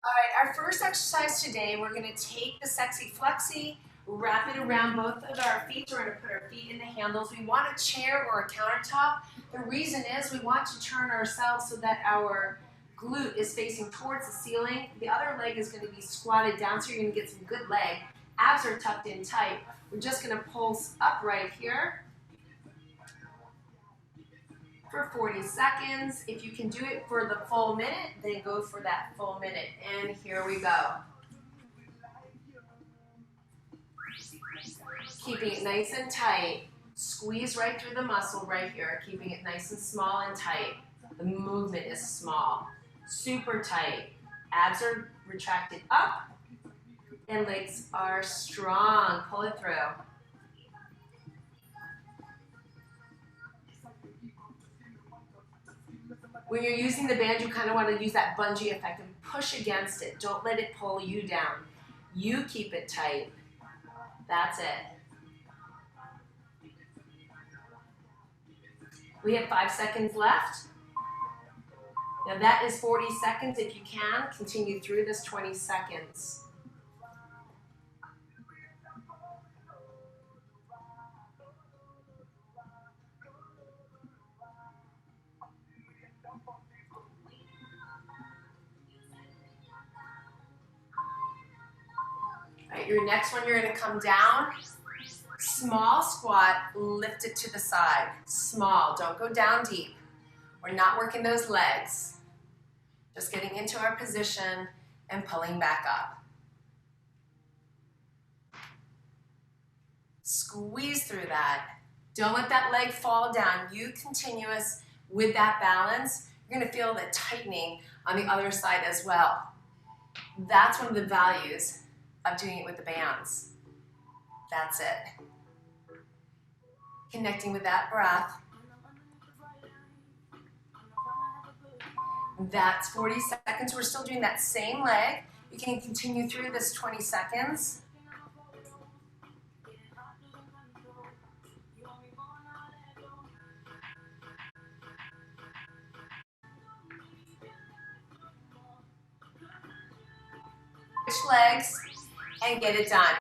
All right, our first exercise today, we're gonna take the sexy flexi, wrap it around both of our feet. So we're gonna put our feet in the handles. We want a chair or a countertop. The reason is we want to turn ourselves so that our glute is facing towards the ceiling. The other leg is gonna be squatted down, so you're gonna get some good leg. Abs are tucked in tight. We're just gonna pulse upright here for 40 seconds. If you can do it for the full minute, then go for that full minute. And here we go. Keeping it nice and tight. Squeeze right through the muscle right here, keeping it nice and small and tight. The movement is small, super tight. Abs are retracted up and legs are strong. Pull it through. When you're using the band, you kind of want to use that bungee effect and push against it. Don't let it pull you down. You keep it tight. That's it. We have 5 seconds left. Now that is 40 seconds. If you can, continue through this 20 seconds. All right, your next one, you're gonna come down. Small squat, lift it to the side. Small, don't go down deep. We're not working those legs. Just getting into our position and pulling back up. Squeeze through that. Don't let that leg fall down. You continuous with that balance. You're gonna feel the tightening on the other side as well. That's one of the values of doing it with the bands. That's it. Connecting with that breath. That's 40 seconds. We're still doing that same leg. You can continue through this 20 seconds. Switch legs and get it done.